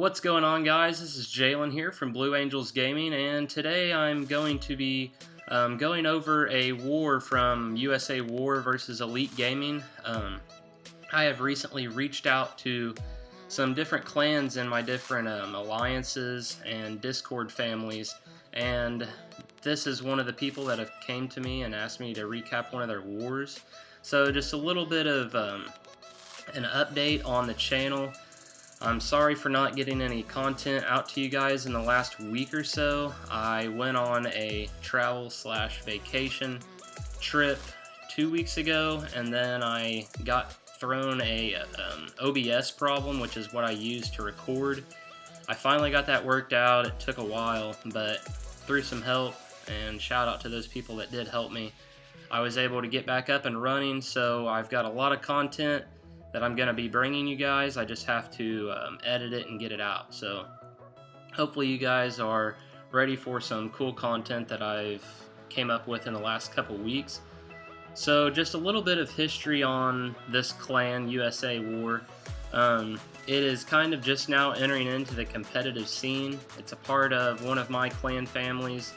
What's going on, guys? This is Jalen here from Blue Angels Gaming, and today I'm going to be going over a war from USA War versus Elite Gaming. I have recently reached out to some different clans in my different alliances and Discord families, and this is one of the people that have came to me and asked me to recap one of their wars. So just a little bit of an update on the channel. I'm sorry for not getting any content out to you guys in the last week or so. I went on a travel/vacation trip 2 weeks ago, and then I got thrown a OBS problem, which is what I use to record. I finally got that worked out. It took a while, but through some help, and shout out to those people that did help me, I was able to get back up and running. So I've got a lot of content that I'm going to be bringing you guys. I just have to edit it and get it out. So hopefully you guys are ready for some cool content that I've came up with in the last couple weeks. So just a little bit of history on this clan, USA War. It is kind of just now entering into the competitive scene. It's a part of one of my clan families,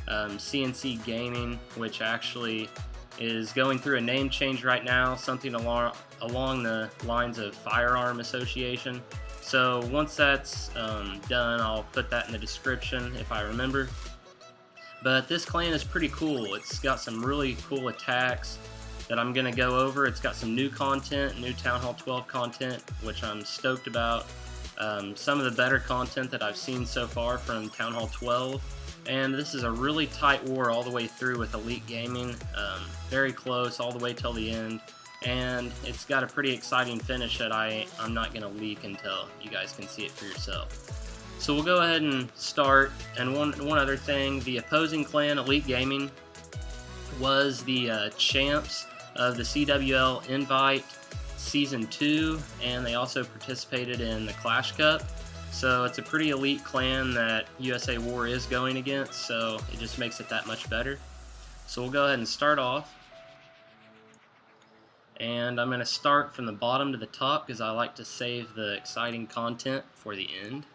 CNC Gaming, which actually is going through a name change right now, something along the lines of Firearm Association. So once that's done, I'll put that in the description if I remember. But this clan is pretty cool. It's got some really cool attacks that I'm going to go over. It's got some new content, new Town Hall 12 content, which I'm stoked about. Some of the better content that I've seen so far from Town Hall 12. And this is a really tight war all the way through with Elite Gaming. Very close all the way till the end. And it's got a pretty exciting finish that I'm not going to leak until you guys can see it for yourself. So we'll go ahead and start. And one other thing, the opposing clan, Elite Gaming, was the champs of the CWL Invite Season 2, and they also participated in the Clash Cup. So it's a pretty elite clan that USA War is going against, so it just makes it that much better. So we'll go ahead and start off. And I'm going to start from the bottom to the top because I like to save the exciting content for the end.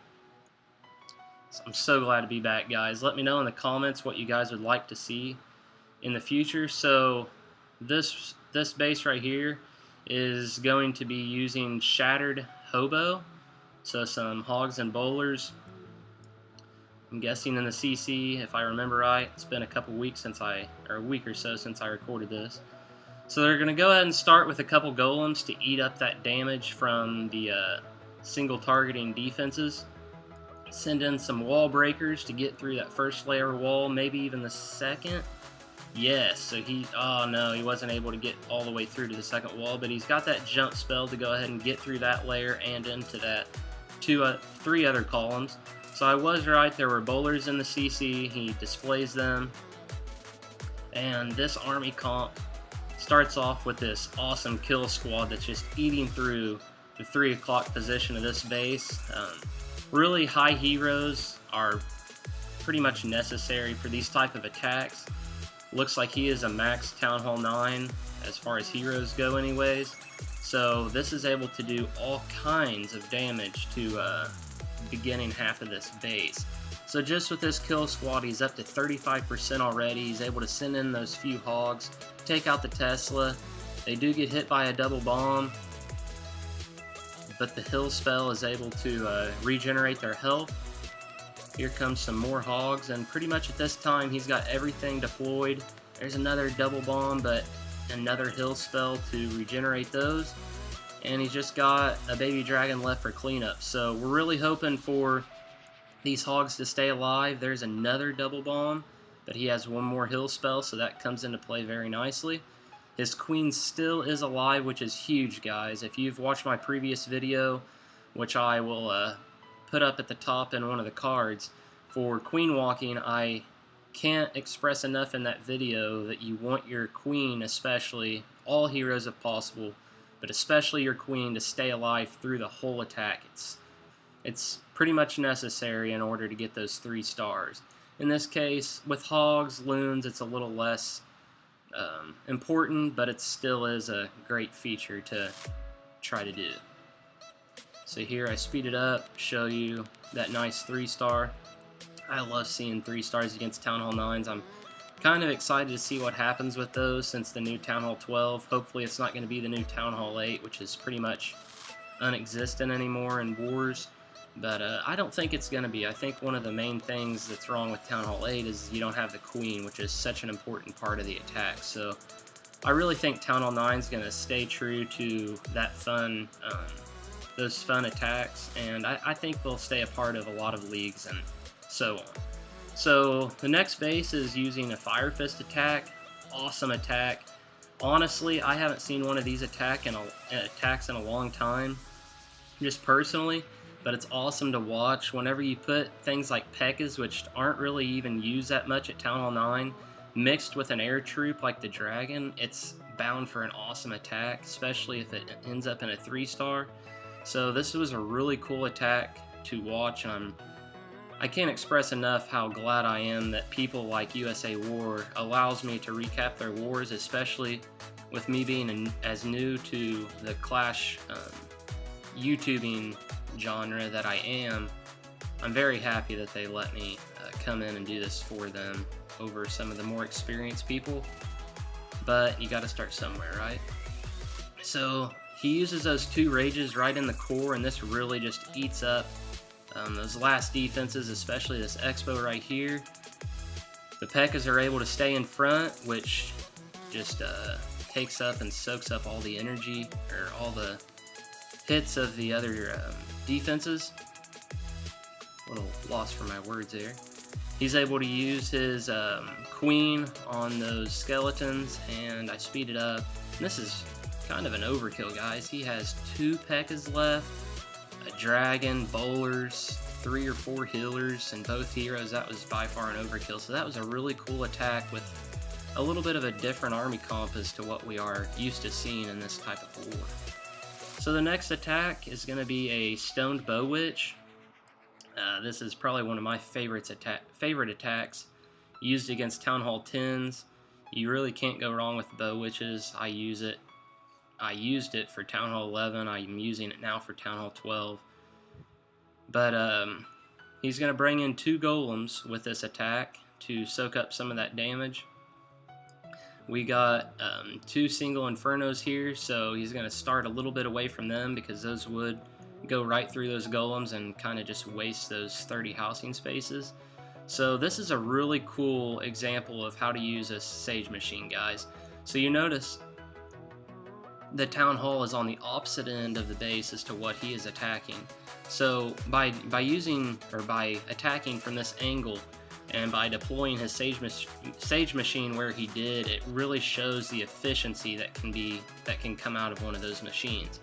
So I'm so glad to be back, guys. Let me know in the comments what you guys would like to see in the future. So this base right here is going to be using Shattered Hobo. So some hogs and bowlers. I'm guessing in the CC, if I remember right. It's been a week or so since I recorded this. So they're going to go ahead and start with a couple golems to eat up that damage from the single targeting defenses. Send in some wall breakers to get through that first layer wall, maybe even the second. Yes, so oh no, he wasn't able to get all the way through to the second wall, but he's got that jump spell to go ahead and get through that layer and into that three other columns. So I was right, there were bowlers in the CC, he displays them. And this army comp starts off with this awesome kill squad that's just eating through the 3 o'clock position of this base. Really high heroes are pretty much necessary for these type of attacks. Looks like he is a max Town Hall 9 as far as heroes go anyways. So this is able to do all kinds of damage to the beginning half of this base. So just with this kill squad, he's up to 35% already. He's able to send in those few hogs, take out the Tesla. They do get hit by a double bomb, but the hill spell is able to regenerate their health. Here comes some more hogs, and pretty much at this time he's got everything deployed. There's another double bomb, but another hill spell to regenerate those. And he's just got a baby dragon left for cleanup. So we're really hoping for these hogs to stay alive. There's another double bomb, but he has one more hill spell, so that comes into play very nicely. His queen still is alive, which is huge, guys. If you've watched my previous video, which I will put up at the top in one of the cards, for queen walking, I can't express enough in that video that you want your queen, especially all heroes if possible, but especially your queen, to stay alive through the whole attack. It's pretty much necessary in order to get those 3 stars. In this case, with hogs, loons, it's a little less important, but it still is a great feature to try to do. So here I speed it up, show you that nice 3-star. I love seeing 3 stars against Town Hall 9s. I'm kind of excited to see what happens with those since the new Town Hall 12. Hopefully it's not going to be the new Town Hall 8, which is pretty much non-existent anymore in wars. But I don't think it's going to be. I think one of the main things that's wrong with Town Hall 8 is you don't have the Queen, which is such an important part of the attack. So I really think Town Hall 9 is going to stay true to that fun, those fun attacks, and I think they'll stay a part of a lot of leagues and so on. So the next base is using a Fire Fist attack. Awesome attack. Honestly, I haven't seen one of these attacks in a long time, just personally, but it's awesome to watch. Whenever you put things like P.E.K.K.A.s, which aren't really even used that much at Town Hall 9, mixed with an air troop like the Dragon, it's bound for an awesome attack, especially if it ends up in a 3-star. So this was a really cool attack to watch, and I can't express enough how glad I am that people like U.S.A. War allows me to recap their wars, especially with me being as new to the Clash YouTubing genre that I am. I'm very happy that they let me come in and do this for them over some of the more experienced people, but you gotta start somewhere, right? So he uses those 2 rages right in the core, and this really just eats up those last defenses, especially this Expo right here. The P.E.K.K.A.s are able to stay in front, which just takes up and soaks up all the energy, or all the hits of the other defenses. A little lost for my words there. He's able to use his Queen on those skeletons, and I speed it up. And this is kind of an overkill, guys. He has 2 P.E.K.K.A.s left, a Dragon, bowlers, 3 or 4 healers, and both heroes. That was by far an overkill. So that was a really cool attack with a little bit of a different army comp as to what we are used to seeing in this type of war. So the next attack is going to be a Stoned Bow Witch. This is probably one of my favorite attacks used against Town Hall 10s. You really can't go wrong with Bow Witches. I use it. I used it for Town Hall 11. I'm using it now for Town Hall 12. But he's going to bring in 2 golems with this attack to soak up some of that damage. We got 2 single infernos here, so he's going to start a little bit away from them because those would go right through those golems and kind of just waste those 30 housing spaces. So this is a really cool example of how to use a Sage Machine, guys. So you notice the Town Hall is on the opposite end of the base as to what he is attacking. So by attacking from this angle and by deploying his Sage Machine where he did, it really shows the efficiency that can come out of one of those machines.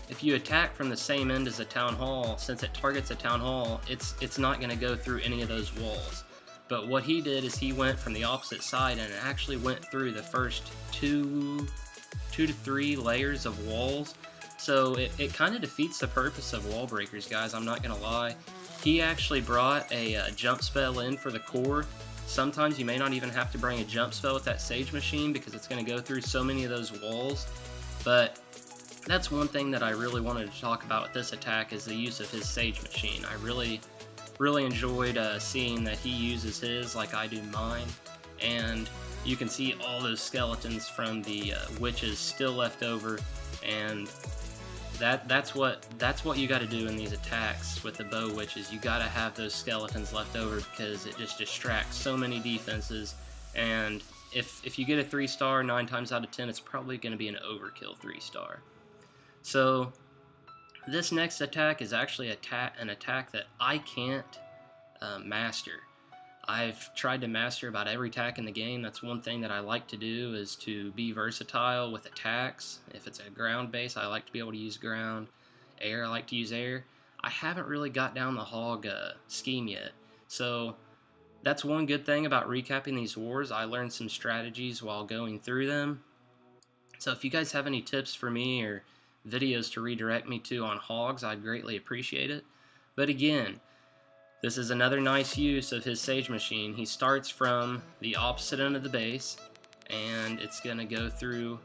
If you attack from the same end as the Town Hall, since it targets a Town Hall, it's not going to go through any of those walls. But what he did is he went from the opposite side and it actually went through the first 2 to 3 layers of walls. So it kind of defeats the purpose of wall breakers, guys, I'm not going to lie. He actually brought a jump spell in for the core. Sometimes you may not even have to bring a jump spell with that Sage Machine because it's going to go through so many of those walls. But that's one thing that I really wanted to talk about with this attack is the use of his Sage Machine. I really enjoyed seeing that he uses his like I do mine, and you can see all those skeletons from the witches still left over, and that's what you got to do in these attacks with the bow witches. You got to have those skeletons left over because it just distracts so many defenses, and if you get a 3-star, 9 times out of 10 it's probably going to be an overkill 3-star. So this next attack is actually an attack that I can't master. I've tried to master about every attack in the game. That's one thing that I like to do, is to be versatile with attacks. If it's a ground base, I like to be able to use ground. Air, I like to use air. I haven't really got down the hog scheme yet. So that's one good thing about recapping these wars. I learned some strategies while going through them. So if you guys have any tips for me or videos to redirect me to on hogs, I'd greatly appreciate it. But again, this is another nice use of his Sage Machine. He starts from the opposite end of the base, and it's going to go through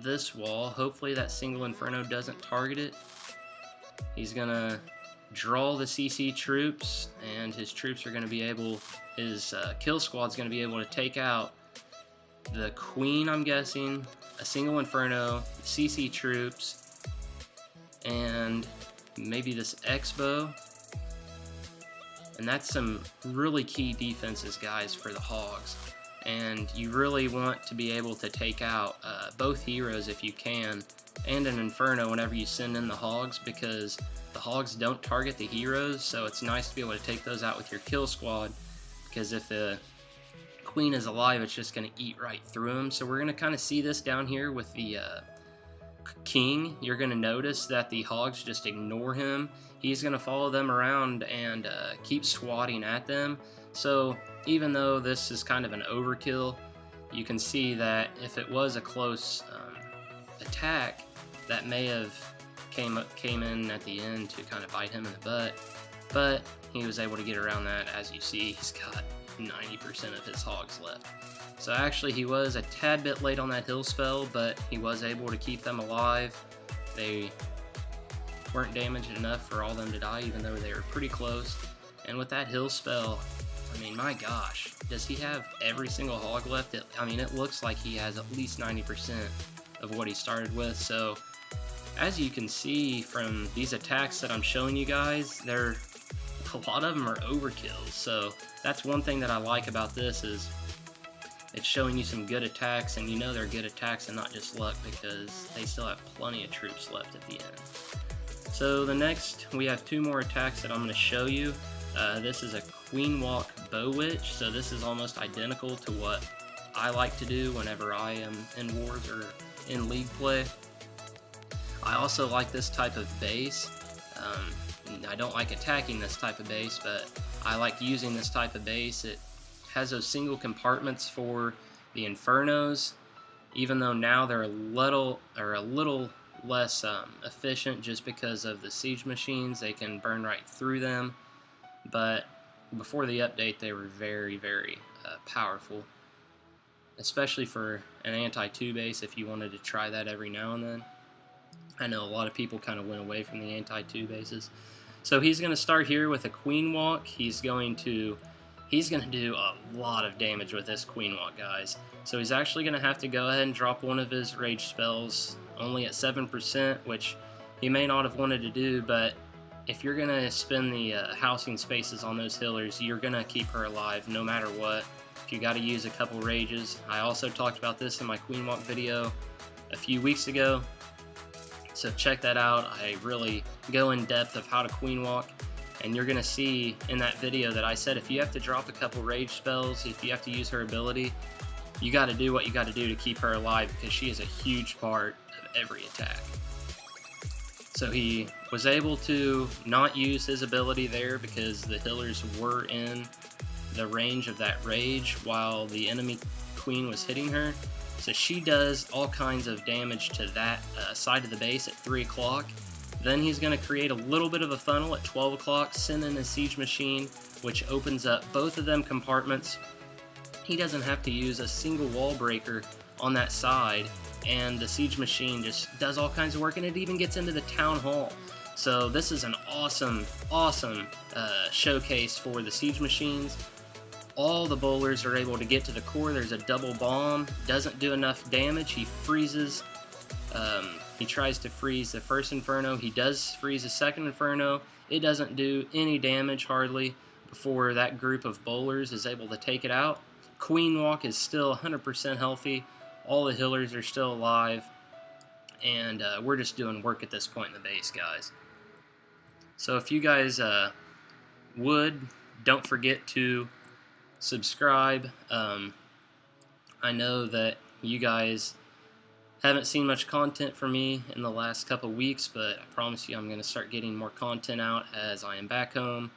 this wall. Hopefully that single inferno doesn't target it. He's gonna draw the CC troops, and his troops are gonna be able, his kill squad's gonna be able to take out the Queen, I'm guessing, a single Inferno, CC troops, and maybe this X-Bow. And that's some really key defenses, guys, for the Hogs. And you really want to be able to take out both heroes if you can, and an Inferno whenever you send in the Hogs, because the Hogs don't target the heroes, so it's nice to be able to take those out with your kill squad, because if the Queen is alive, it's just going to eat right through him. So we're going to kind of see this down here with the King. You're going to notice that the Hogs just ignore him. He's going to follow them around and keep swatting at them. So even though this is kind of an overkill, you can see that if it was a close attack, that may have came in at the end to kind of bite him in the butt, but he was able to get around that. As you see, he's got 90% of his Hogs left. So actually he was a tad bit late on that hill spell, but he was able to keep them alive. They weren't damaged enough for all them to die, even though they were pretty close. And with that hill spell, I mean, my gosh, does he have every single Hog left? I mean, it looks like he has at least 90% of what he started with. So as you can see from these attacks that I'm showing you guys, a lot of them are overkills. So that's one thing that I like about this, is it's showing you some good attacks, and you know they're good attacks and not just luck, because they still have plenty of troops left at the end. So the next, we have two more attacks that I'm going to show you. This is a Queen Walk Bow Witch, so this is almost identical to what I like to do whenever I am in wars or in league play. I also like this type of base. I don't like attacking this type of base, but I like using this type of base. It has those single compartments for the Infernos, even though now they're a little less efficient just because of the siege machines. They can burn right through them, but before the update they were very, very powerful, especially for an anti-2 base if you wanted to try that every now and then. I know a lot of people kind of went away from the anti-2 bases. So he's going to start here with a Queen Walk. He's going to do a lot of damage with this Queen Walk, guys. So he's actually going to have to go ahead and drop one of his rage spells only at 7%, which he may not have wanted to do, but if you're going to spend the housing spaces on those healers, you're going to keep her alive no matter what. If you got to use a couple rages. I also talked about this in my Queen Walk video a few weeks ago, so check that out. I really go in depth of how to Queen Walk, and you're going to see in that video that I said if you have to drop a couple rage spells, if you have to use her ability, you got to do what you got to do to keep her alive, because she is a huge part of every attack. So he was able to not use his ability there because the healers were in the range of that rage while the enemy queen was hitting her. So she does all kinds of damage to that side of the base at 3 o'clock. Then he's going to create a little bit of a funnel at 12 o'clock, send in a siege machine, which opens up both of them compartments. He doesn't have to use a single wall breaker on that side, and the siege machine just does all kinds of work, and it even gets into the town hall. So this is an awesome showcase for the siege machines. All the bowlers are able to get to the core. There's a double bomb, doesn't do enough damage. He freezes, he tries to freeze the first Inferno. He does freeze the second Inferno. It doesn't do any damage hardly before that group of bowlers is able to take it out. Queen Walk is still 100% healthy. All the healers are still alive, and we're just doing work at this point in the base, guys. So if you guys don't forget to subscribe. I know that you guys haven't seen much content from me in the last couple weeks, but I promise you I'm going to start getting more content out as I am back home.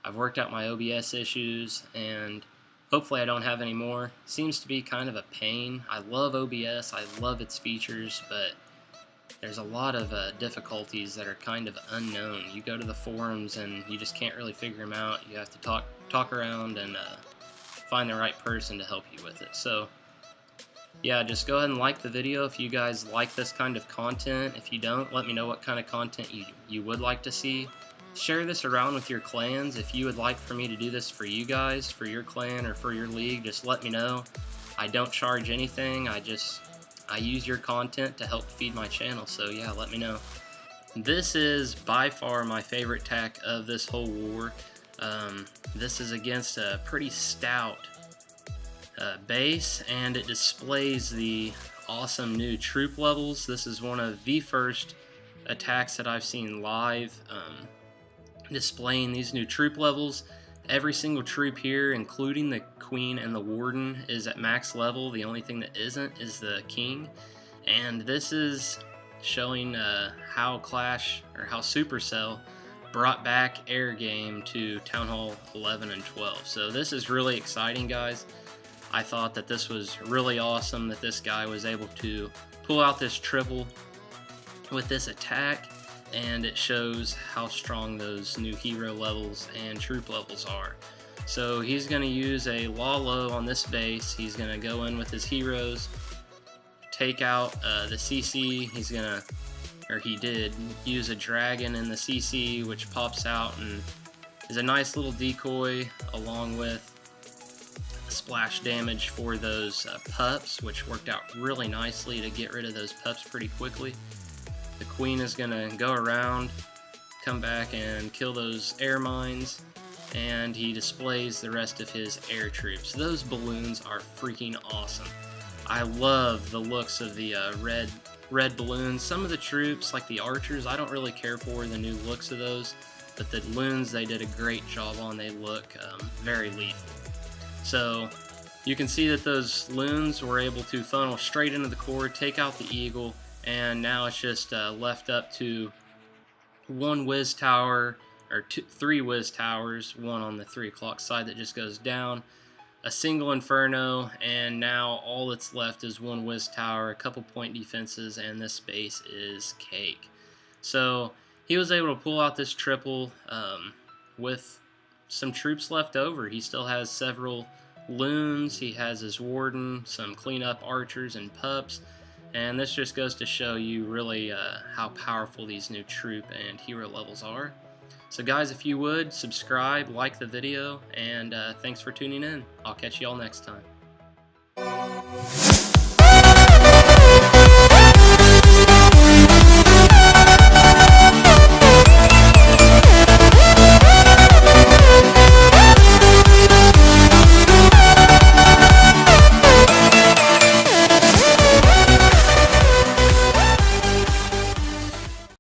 I've worked out my OBS issues, and hopefully I don't have any more. Seems to be kind of a pain. I love OBS, I love its features, but there's a lot of difficulties that are kind of unknown. You go to the forums and you just can't really figure them out. You have to talk around and find the right person to help you with it. So yeah, just go ahead and like the video if you guys like this kind of content. If you don't, let me know what kind of content you would like to see. Share this around with your clans. If you would like for me to do this for you guys, for your clan or for your league, just let me know. I don't charge anything. I use your content to help feed my channel, so yeah, let me know. This is by far my favorite tack of this whole war. This is against a pretty stout base, and it displays the awesome new troop levels. This is one of the first attacks that I've seen live, displaying these new troop levels. Every single troop here, including the Queen and the Warden, is at max level. The only thing that isn't is the King. And this is showing how Clash, or how Supercell, brought back air game to Town Hall 11 and 12. So this is really exciting, guys. I thought that this was really awesome that this guy was able to pull out this triple with this attack, and it shows how strong those new hero levels and troop levels are. So he's going to use a Lalo on this base. He's going to go in with his heroes, take out the CC. He's going to, or he did, use a dragon in the CC, which pops out and is a nice little decoy, along with splash damage for those pups, which worked out really nicely to get rid of those pups pretty quickly. The Queen is going to go around, come back and kill those air mines, and he displays the rest of his air troops. Those balloons are freaking awesome. I love the looks of the red balloons. Some of the troops, like the archers, I don't really care for the new looks of those, but the balloons they did a great job on. They look very lethal. So you can see that those loons were able to funnel straight into the core, take out the eagle, and now it's just left up to one whiz tower, or three whiz towers, one on the 3 o'clock side that just goes down, a single inferno, and now all that's left is one whiz tower, a couple point defenses, and this base is cake. So he was able to pull out this triple with some troops left over. He still has several loons, he has his warden, some cleanup archers and pups, and this just goes to show you really how powerful these new troop and hero levels are. So guys, if you would, subscribe, like the video, and thanks for tuning in. I'll catch you all next time.